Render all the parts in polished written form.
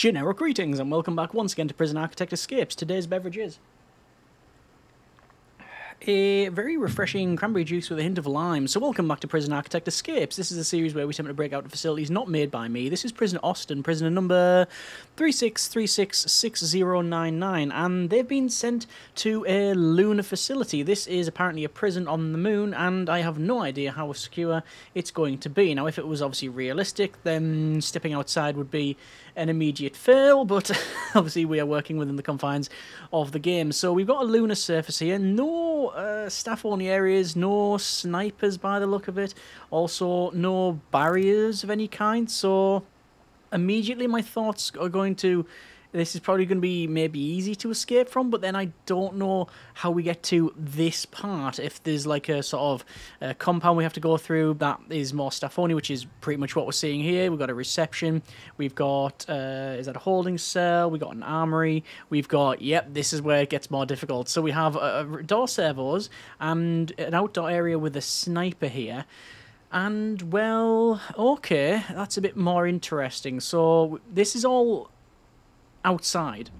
Generic greetings and welcome back once again to Prison Architect Escapes. Today's beverage is a very refreshing cranberry juice with a hint of lime. So welcome back to Prison Architect Escapes. This is a series where we attempt to break out of facilities not made by me. This is Prison Austin, prisoner number 36366099, and they've been sent to a lunar facility. This is apparently a prison on the moon, and I have no idea how secure it's going to be. Now, if it was obviously realistic, then stepping outside would be an immediate fail, but obviously we are working within the confines of the game. So we've got a lunar surface here, no staff-only areas, no snipers by the look of it, also no barriers of any kind, so immediately my thoughts are going to, this is probably going to be maybe easy to escape from, but then I don't know how we get to this part. If there's like a sort of compound we have to go through that is more staff only, which is pretty much what we're seeing here. We've got a reception, we've got, is that a holding cell, we've got an armory, we've got, yep, this is where it gets more difficult. So we have door servos and an outdoor area with a sniper here. And, well, okay, that's a bit more interesting. So this is all outside.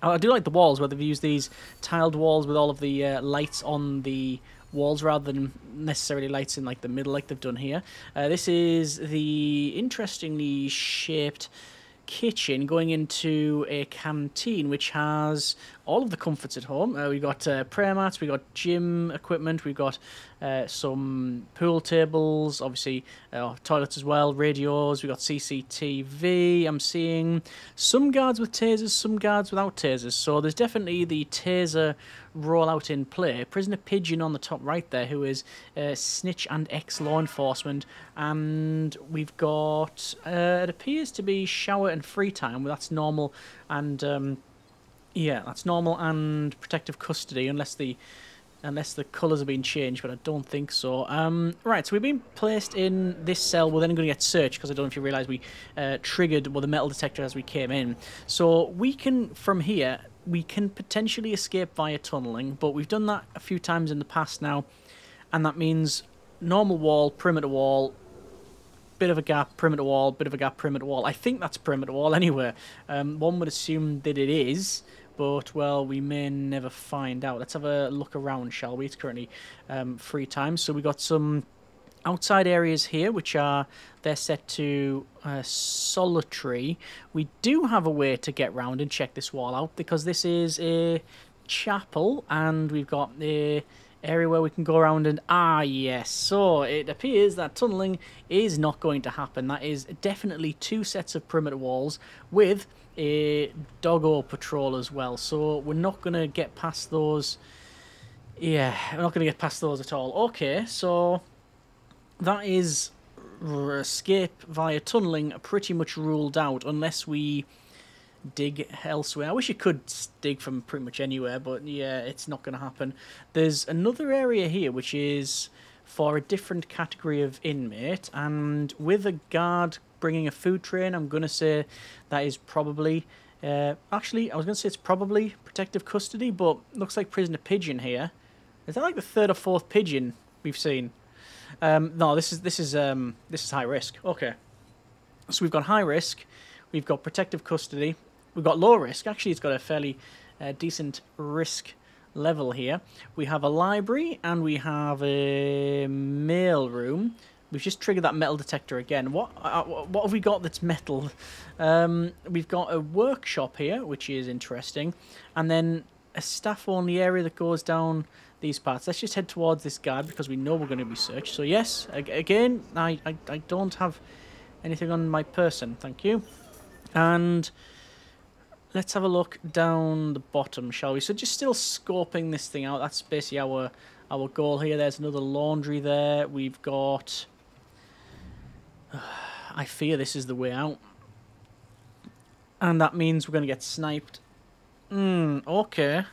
I do like the walls, where they've used these tiled walls with all of the lights on the walls rather than necessarily lights in like the middle like they've done here. This is the interestingly shaped kitchen going into a canteen which has all of the comforts at home. We've got prayer mats, we've got gym equipment, we've got some pool tables, obviously toilets as well, radios, we've got CCTV. I'm seeing some guards with tasers, some guards without tasers, so there's definitely the taser rollout in play. Prisoner Pigeon on the top right there, who is snitch and ex-law enforcement, and we've got, it appears to be shower and free time, well, that's normal, and yeah, that's normal and protective custody, unless the colours have been changed, but I don't think so. Right, so we've been placed in this cell. We're then going to get searched, because I don't know if you realise we triggered the metal detector as we came in. So we can, from here, we can potentially escape via tunnelling, but we've done that a few times in the past now, and that means normal wall, perimeter wall, bit of a gap, perimeter wall, bit of a gap, perimeter wall. I think that's perimeter wall anyway. One would assume that it is, but, well, we may never find out. Let's have a look around, shall we? It's currently free time. So we got some outside areas here, which are, they're set to solitary. We do have a way to get round and check this wall out, because this is a chapel, and we've got a area where we can go around and, yes, so it appears that tunnelling is not going to happen. That is definitely two sets of perimeter walls with a doggo patrol as well, so we're not going to get past those. Yeah, we're not going to get past those at all. Okay, so that is escape via tunnelling pretty much ruled out, unless we dig elsewhere. I wish you could dig from pretty much anywhere, but yeah, it's not going to happen. There's another area here which is for a different category of inmate, and with a guard bringing a food train, I'm going to say that is probably, actually, I was going to say it's probably protective custody, but looks like Prisoner Pigeon here. Is that like the third or fourth pigeon we've seen? No, this is high risk. Okay, so we've got high risk, we've got protective custody, we've got low risk. Actually, it's got a fairly decent risk level here. We have a library and we have a mail room. We've just triggered that metal detector again. What have we got that's metal? We've got a workshop here, which is interesting, and then a staff-only area that goes down these parts. Let's just head towards this guard, because we know we're going to be searched. So yes, again, I don't have anything on my person, thank you. And let's have a look down the bottom, shall we? So just still scoping this thing out. That's basically our goal here. There's another laundry there. We've got, I fear this is the way out, and that means we're going to get sniped. Okay.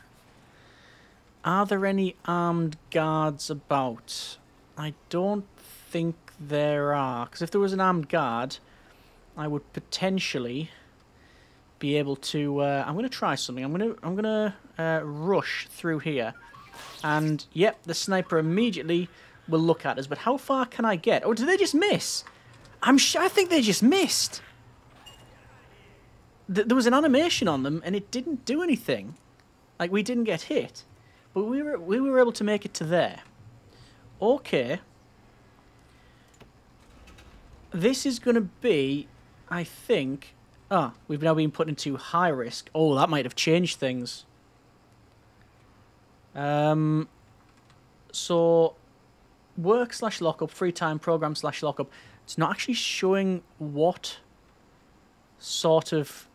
Are there any armed guards about? I don't think there are, because if there was an armed guard, I would potentially be able to. I'm going to try something. I'm going to rush through here, and yep, the sniper immediately will look at us. But how far can I get? Oh, did they just miss? I think they just missed. there was an animation on them, and it didn't do anything. Like, we didn't get hit, but we were able to make it to there. Okay. This is going to be, I think... Ah, we've now been put into high risk. Oh, that might have changed things. So, work/lockup, free time program/lockup. It's not actually showing what sort of...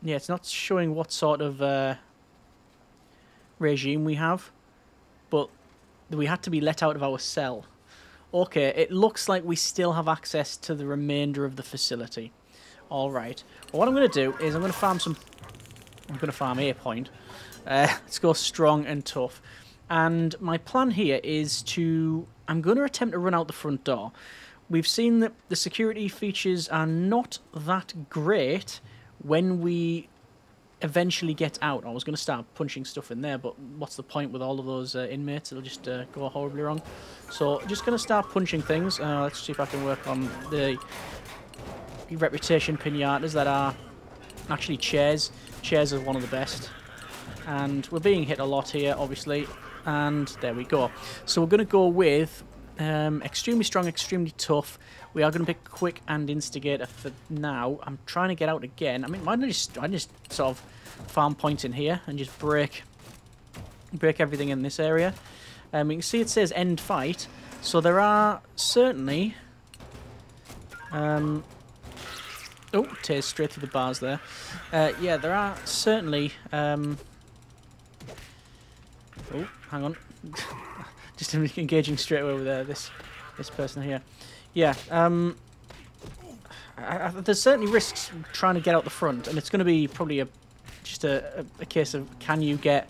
Yeah, it's not showing what sort of regime we have. But we had to be let out of our cell. Okay, it looks like we still have access to the remainder of the facility. Alright. Well, what I'm going to do is I'm going to farm some... I'm going to farm a point. Let's go strong and tough. And my plan here is to... I'm going to attempt to run out the front door. We've seen that the security features are not that great when we eventually get out. I was going to start punching stuff in there, but what's the point with all of those inmates? It'll just go horribly wrong. So, just going to start punching things. Let's see if I can work on the reputation pinatas that are actually chairs. Chairs are one of the best. And we're being hit a lot here, obviously. And there we go. So we're going to go with extremely strong, extremely tough. We are going to pick quick and instigator for now. I'm trying to get out again. I mean, why don't I just sort of farm point in here and just break everything in this area. You can see it says end fight. So there are certainly... Oh, tears straight through the bars there. Yeah, there are certainly... Oh, hang on. Just engaging straight away with this person here. Yeah, there's certainly risks trying to get out the front, and it's going to be probably just a case of can you get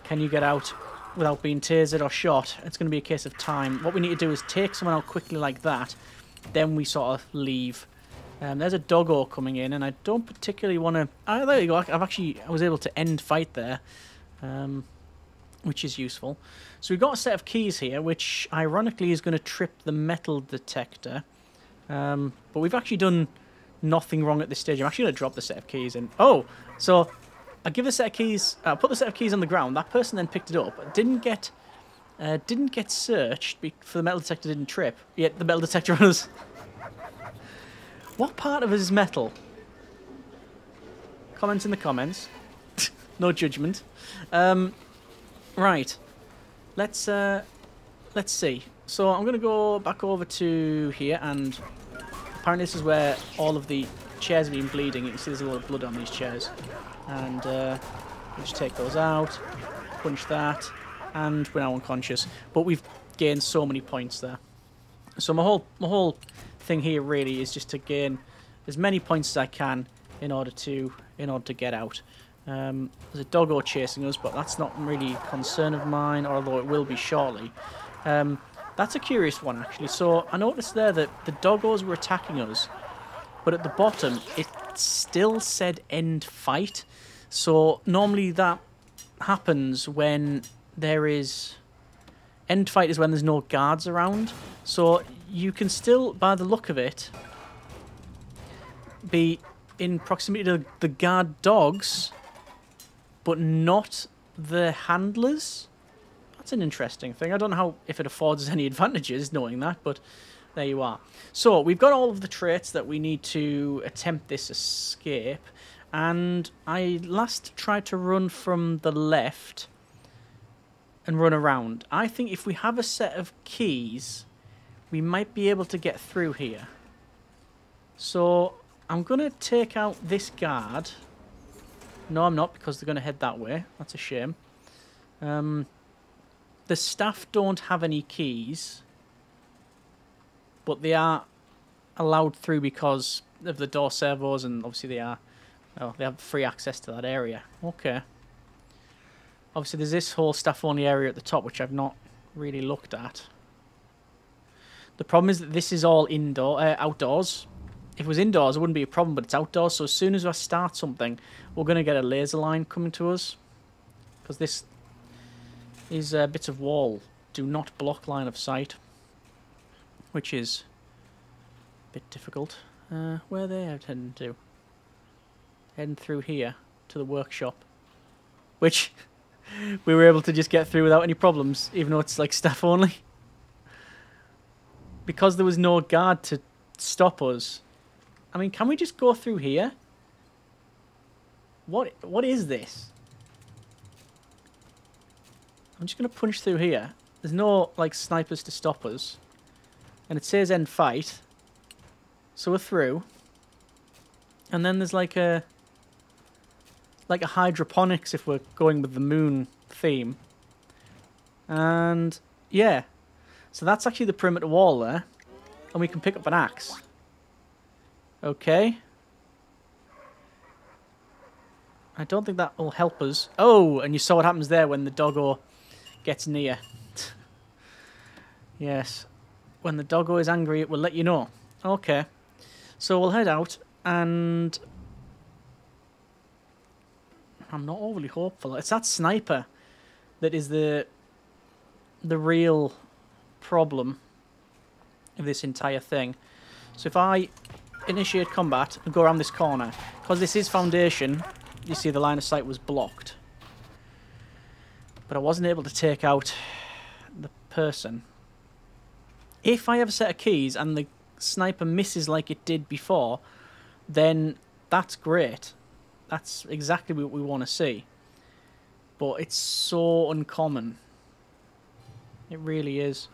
out without being tasered or shot. It's going to be a case of time. What we need to do is take someone out quickly like that, then we sort of leave. There's a doggo coming in, and I don't particularly want to... Oh, there you go. I was able to end fight there, which is useful. So we've got a set of keys here, which ironically is going to trip the metal detector. But we've actually done nothing wrong at this stage. I'm actually going to drop the set of keys in. Oh, so I give the set of keys... put the set of keys on the ground. That person then picked it up. Didn't get searched for the metal detector didn't trip. Yet the metal detector was... What part of it is metal? Comments in the comments. No judgment. Right. Let's see. So I'm going to go back over to here, and apparently this is where all of the chairs have been bleeding. You can see there's a lot of blood on these chairs. And we'll just take those out, punch that, and we're now unconscious. But we've gained so many points there. So my whole thing here really is just to gain as many points as I can in order to get out. There's a doggo chasing us, but that's not really a concern of mine, although it will be shortly. That's a curious one, actually. So I noticed there that the doggos were attacking us, but at the bottom it still said end fight. So normally that happens when there is... End fight is when there's no guards around. So you can still, by the look of it, be in proximity to the guard dogs, but not the handlers. That's an interesting thing. I don't know if it affords us any advantages knowing that, but there you are. So we've got all of the traits that we need to attempt this escape, and I last tried to run from the left and run around. I think if we have a set of keys, we might be able to get through here. So I'm going to take out this guard. No, I'm not, because they're going to head that way. That's a shame. The staff don't have any keys, but they are allowed through because of the door servos, and obviously they have free access to that area. Okay. Obviously there's this whole staff-only area at the top, which I've not really looked at. The problem is that this is all outdoors. If it was indoors, it wouldn't be a problem, but it's outdoors, so as soon as I start something, we're going to get a laser line coming to us. Because these bits of wall do not block line of sight, which is a bit difficult. Where are they heading to? Heading through here to the workshop, which we were able to just get through without any problems, even though it's like staff only. Because there was no guard to stop us. I mean, can we just go through here? What is this? I'm just going to punch through here. There's no, like, snipers to stop us. And it says end fight. So we're through. And then there's like a hydroponics if we're going with the moon theme. And yeah. So that's actually the perimeter wall there. And we can pick up an axe. Okay. I don't think that will help us. Oh, and you saw what happens there when the doggo gets near. Yes. When the doggo is angry, it will let you know. Okay. So we'll head out, and I'm not overly hopeful. It's that sniper that is the real problem of this entire thing. So if I initiate combat and go around this corner, because this is foundation, you see the line of sight was blocked. But I wasn't able to take out the person. If I have a set of keys and the sniper misses like it did before, then that's great. That's exactly what we want to see. But it's so uncommon. It really is.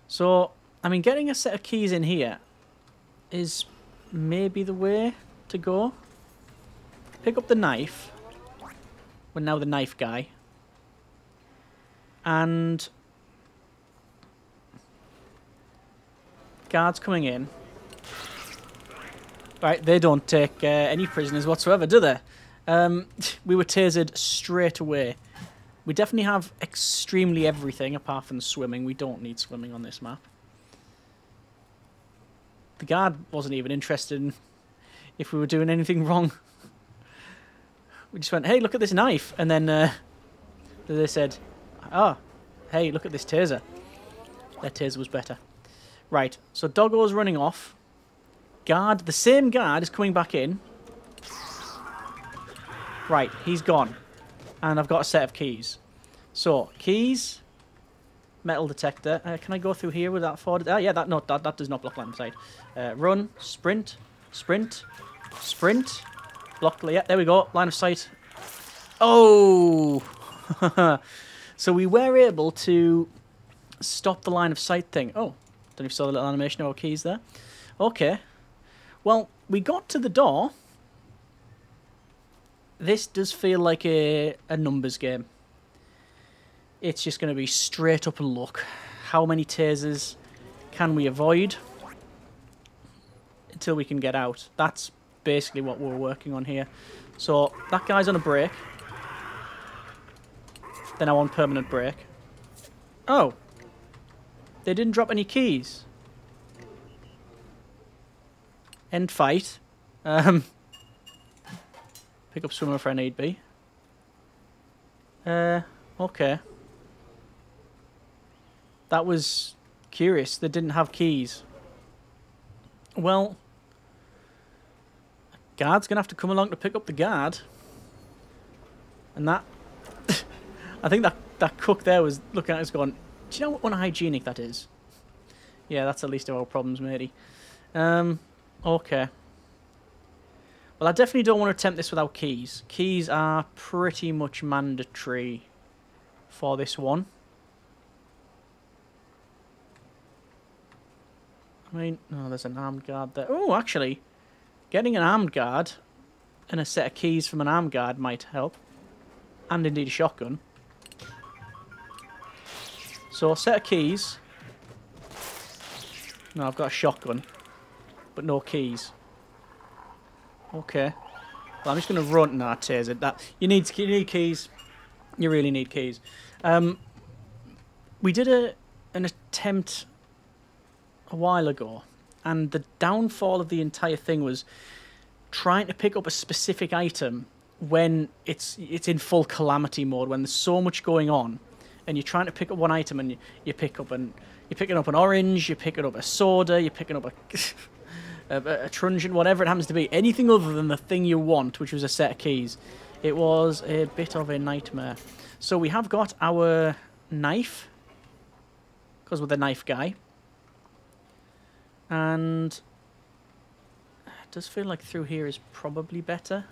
So, I mean, getting a set of keys in here is maybe the way to go. Pick up the knife. We're now the knife guy. And guards coming in. Right, they don't take any prisoners whatsoever, do they? We were tasered straight away. We definitely have extremely everything apart from swimming. We don't need swimming on this map. The guard wasn't even interested in if we were doing anything wrong. We just went, hey, look at this knife. And then they said, oh, hey, look at this taser. Their taser was better. Right, so Doggo's running off. Guard, the same guard is coming back in. Right, he's gone. And I've got a set of keys. So, keys, metal detector. Can I go through here with that forward? Oh, yeah, that does not block line of sight. Run, sprint, sprint, sprint. Block, yeah, there we go, line of sight. Oh! So we were able to stop the line of sight thing. Oh, don't know if you saw the little animation of our keys there. Okay. Well, we got to the door. This does feel like a numbers game. It's just going to be straight up and look. How many tasers can we avoid until we can get out? That's basically what we're working on here. So, that guy's on a break. Then I'm on permanent break. Oh. They didn't drop any keys. End fight. Pick up swimmer if I need be. Okay. That was curious. They didn't have keys. Well, guard's gonna have to come along to pick up the guard. And that... I think that cook there was looking at us going, do you know what unhygienic that is? Yeah, that's the least of our problems, matey. Okay. Well, I definitely don't want to attempt this without keys. Keys are pretty much mandatory for this one. I mean, oh, there's an armed guard there. Oh, actually, getting an armed guard and a set of keys from an armed guard might help. And indeed a shotgun. So, a set of keys. No, I've got a shotgun, but no keys. Okay. Well, I'm just going to run. Nah, taser. That you need keys. You really need keys. We did an attempt a while ago, and the downfall of the entire thing was trying to pick up a specific item when it's in full calamity mode, when there's so much going on, and you're trying to pick up one item, and you're picking up an orange, you're picking up a soda, you're picking up a truncheon, whatever it happens to be. Anything other than the thing you want, which was a set of keys. It was a bit of a nightmare. So we have got our knife, because we're the knife guy. And it does feel like through here is probably better.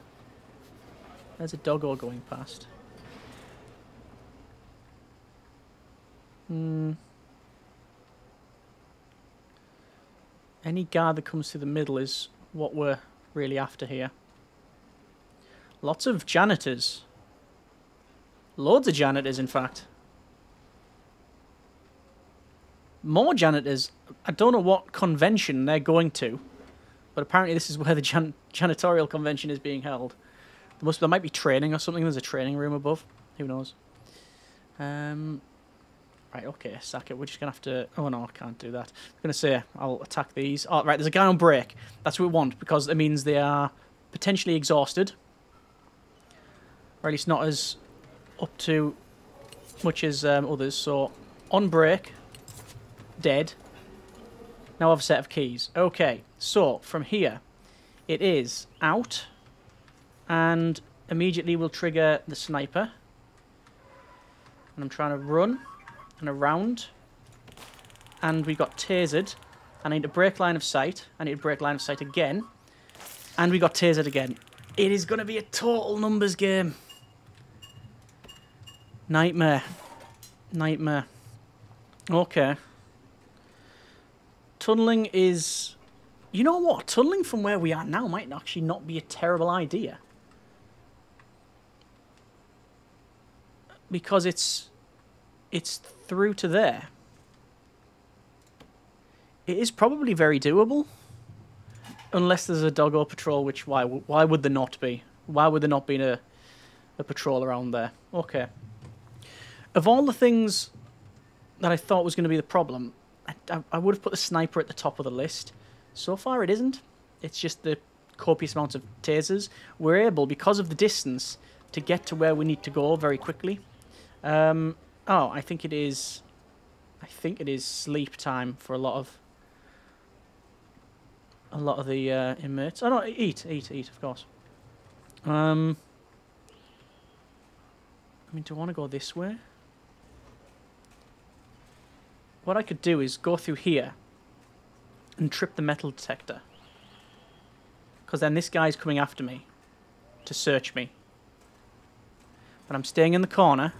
There's a doggo going past. Any guard that comes through the middle is what we're really after here. Lots of janitors. Loads of janitors, in fact. More janitors. I don't know what convention they're going to, but apparently this is where the janitorial convention is being held. There might be training or something. There's a training room above. Who knows? Right, okay, sack it. We're just going to have to... Oh, no, I can't do that. I'm going to say I'll attack these. Oh, right, there's a guy on break. That's what we want, because it means they are potentially exhausted. Or at least not as up to much as others. So, on break, dead. Now I have a set of keys. Okay, so from here, it is out, and immediately we'll trigger the sniper. And I'm trying to run and around, and we got tasered. I need to break line of sight. I need to break line of sight again, and we got tasered again. It is going to be a total numbers game. Nightmare. Nightmare. Okay. Tunneling is... You know what? Tunneling from where we are now might actually not be a terrible idea. Because it's through to there. It is probably very doable. Unless there's a doggo patrol, which why would there not be? Why would there not be a patrol around there? Okay. Of all the things that I thought was going to be the problem, I would have put the sniper at the top of the list. So far it isn't. It's just the copious amounts of tasers. We're able, because of the distance, to get to where we need to go very quickly. Oh, I think it is sleep time for a lot of the inmates. Oh no, eat, of course. I mean, do I want to go this way? What I could do is go through here and trip the metal detector. Because then this guy's coming after me to search me. But I'm staying in the corner.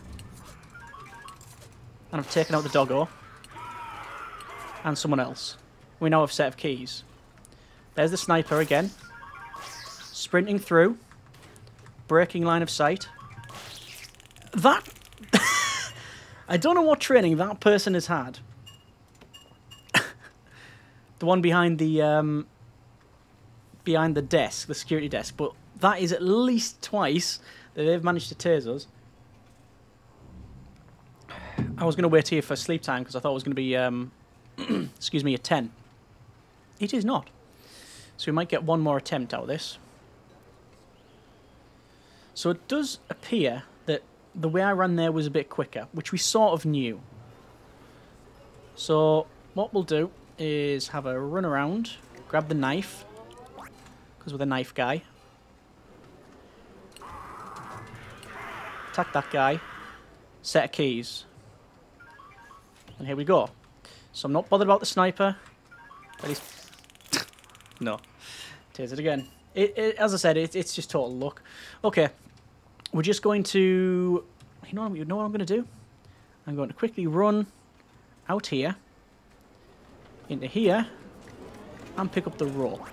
And I've taken out the doggo. And someone else. We now have a set of keys. There's the sniper again. Sprinting through. Breaking line of sight. That... I don't know what training that person has had. The one behind the desk, the security desk. But that is at least twice that they've managed to tase us. I was going to wait here for sleep time because I thought it was going to be, excuse me, a 10. It is not. So we might get one more attempt out of this. So it does appear that the way I ran there was a bit quicker, which we sort of knew. So what we'll do is have a run around, grab the knife, because we're the knife guy. Attack that guy. Set of keys. And here we go. So I'm not bothered about the sniper. At least... No. Tase it again. As I said, it's just total luck. Okay. We're just going to... You know what I'm going to do? I'm going to quickly run out here. Into here. And pick up the rope.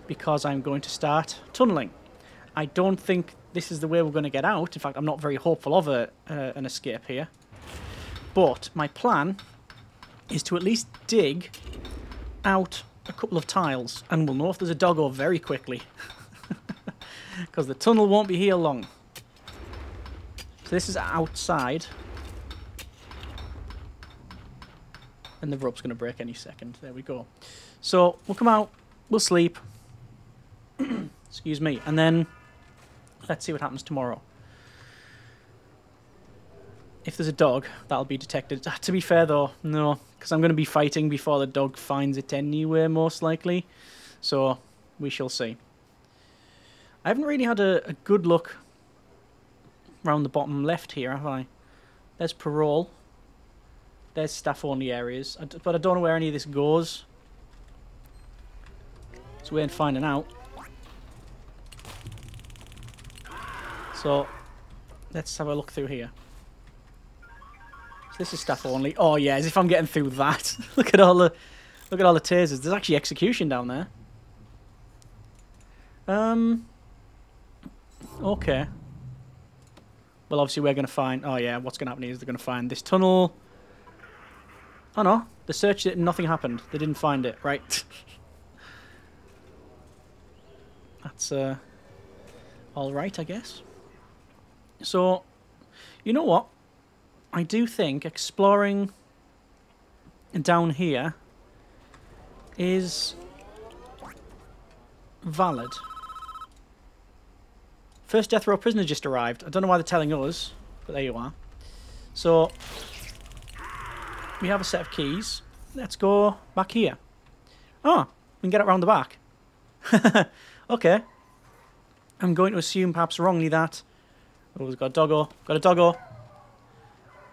Because I'm going to start tunneling. I don't think this is the way we're going to get out. In fact, I'm not very hopeful of an escape here. But my plan is to at least dig out a couple of tiles. And we'll know if there's a doggo very quickly. Because the tunnel won't be here long. So this is outside. And the rope's going to break any second. There we go. So we'll come out. We'll sleep. Excuse me. And then let's see what happens tomorrow. If there's a dog, that'll be detected. To be fair, though, no. Because I'm going to be fighting before the dog finds it anyway, most likely. So, we shall see. I haven't really had a good look around the bottom left here, have I? There's parole. There's staff-only areas. But I don't know where any of this goes. So we ain't finding out. So, let's have a look through here. So this is staff-only. Oh yeah, as if I'm getting through that. Look at all the tasers. There's actually execution down there. Okay. Well, obviously we're going to find... Oh yeah, what's going to happen is they're going to find this tunnel. Oh no, they searched it and nothing happened. They didn't find it. Right. That's alright, I guess. So, you know what? I do think exploring down here is valid. First death row prisoner just arrived. I don't know why they're telling us, but there you are. So, we have a set of keys. Let's go back here. Oh, we can get it around the back. Okay. I'm going to assume, perhaps wrongly, that... Oh, we've got a doggo. Got a doggo.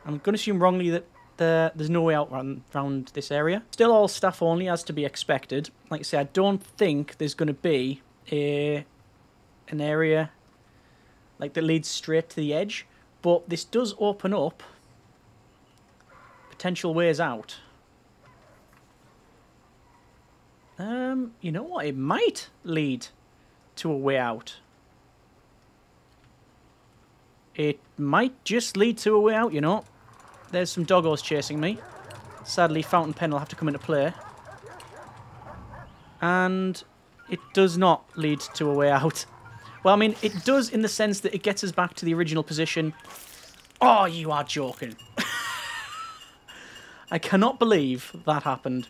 I'm going to assume wrongly that there's no way out around this area. Still all staff only, as to be expected. Like I say, I don't think there's going to be an area like that leads straight to the edge. But this does open up potential ways out. You know what? It might lead to a way out. It might just lead to a way out, you know. There's some doggos chasing me. Sadly, fountain pen will have to come into play. And it does not lead to a way out. Well, I mean, it does in the sense that it gets us back to the original position. Oh, you are joking. I cannot believe that happened.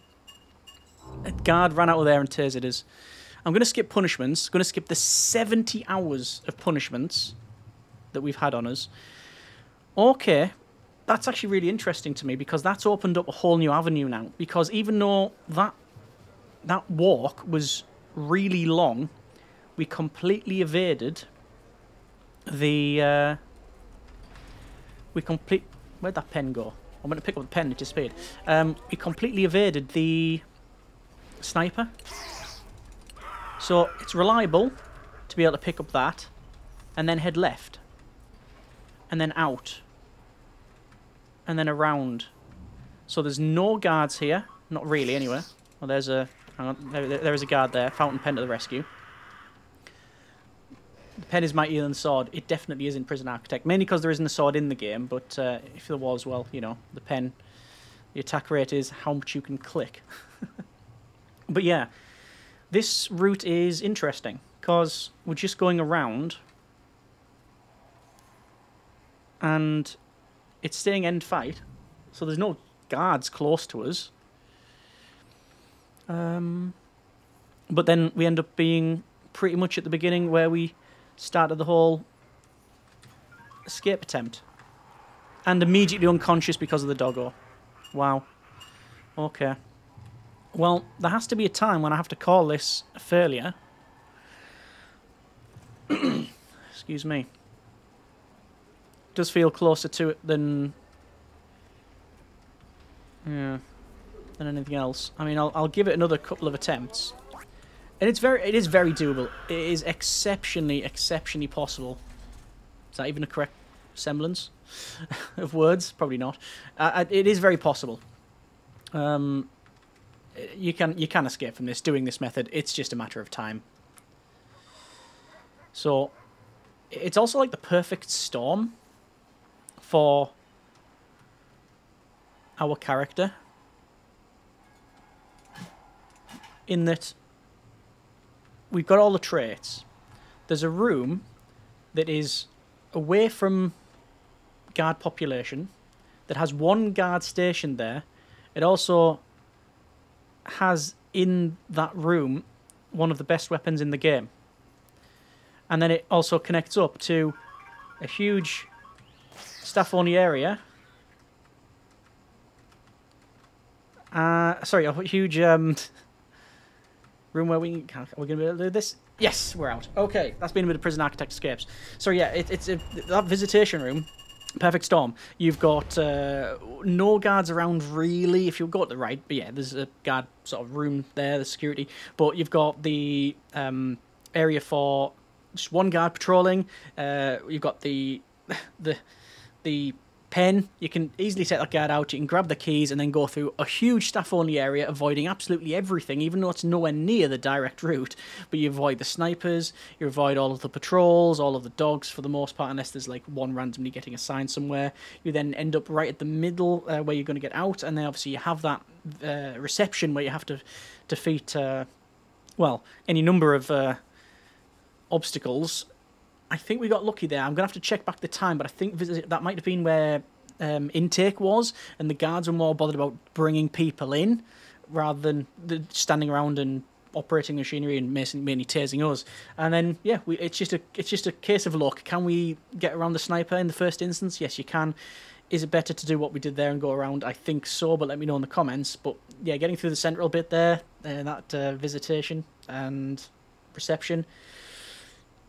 A guard ran out of there and tasered us. I'm going to skip punishments. I'm going to skip the 70 hours of punishments that we've had on us. Okay, that's actually really interesting to me because that's opened up a whole new avenue now. Because even though that walk was really long, we completely evaded the... Where'd that pen go? I'm going to pick up the pen, it disappeared. We completely evaded the sniper. So it's reliable to be able to pick up that and then head left. And then out. And then around. So there's no guards here. Not really, anyway. Well, there's a... Hang on. There is a guard there. Fountain pen to the rescue. The pen is mightier than the sword. It definitely is in Prison Architect. Mainly because there isn't a sword in the game. But if there was, well, you know, the pen... The attack rate is how much you can click. But yeah. This route is interesting. Because we're just going around... And it's staying end fight, so there's no guards close to us. But then we end up being pretty much at the beginning where we started the whole escape attempt. And immediately unconscious because of the doggo. Wow. Okay. Well, there has to be a time when I have to call this a failure. Excuse me. Does feel closer to it than than anything else. I mean, I'll give it another couple of attempts, and it is very doable. It is exceptionally possible. Is that even a correct semblance of words? Probably not. It is very possible. You can escape from this doing this method. It's just a matter of time. So it's also like the perfect storm for our character, in that we've got all the traits. There's a room that is away from guard population, that has one guard stationed there. It also has in that room one of the best weapons in the game. And then it also connects up to a huge staff-only area. Sorry, a huge room where we're going to be able to do this. Yes, we're out. Okay, that's been a bit of Prison Architect Escapes. So yeah, that visitation room. Perfect storm. You've got no guards around really if you go to the right, but yeah, there's a guard sort of room there, the security. But you've got the area for just one guard patrolling. You've got the pen. You can easily take that guard out. You can grab the keys and then go through a huge staff-only area, avoiding absolutely everything, even though it's nowhere near the direct route. But you avoid the snipers, you avoid all of the patrols, all of the dogs for the most part, unless there's like one randomly getting assigned somewhere. You then end up right at the middle where you're going to get out, and then obviously you have that reception where you have to defeat, well, any number of obstacles. I think we got lucky there. I'm going to have to check back the time, but I think that might have been where intake was, and the guards were more bothered about bringing people in rather than standing around and operating machinery and mainly tasing us. And then, yeah, it's just a case of luck. Can we get around the sniper in the first instance? Yes, you can. Is it better to do what we did there and go around? I think so, but let me know in the comments. But yeah, getting through the central bit there, that visitation and reception.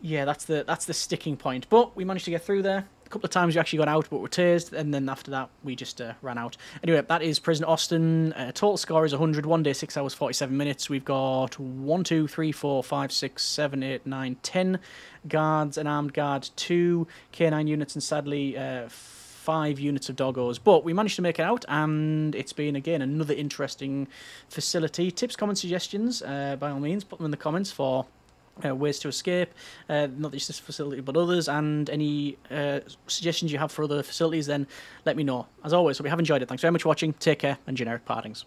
Yeah, that's the sticking point. But we managed to get through there. A couple of times we actually got out, but were tased, and then after that we just ran out. Anyway, that is Prison Austin. Total score is 100. 1 day, 6 hours, 47 minutes. We've got 1, 2, 3, 4, 5, 6, 7, 8, 9, 10 guards, an armed guard, 2 K9 units, and sadly 5 units of doggos. But we managed to make it out, and it's been, again, another interesting facility. Tips, comments, suggestions, by all means, put them in the comments for ways to escape, not just this facility but others, and any suggestions you have for other facilities, then let me know. As always, hope you have enjoyed it. Thanks very much for watching. Take care, and generic partings.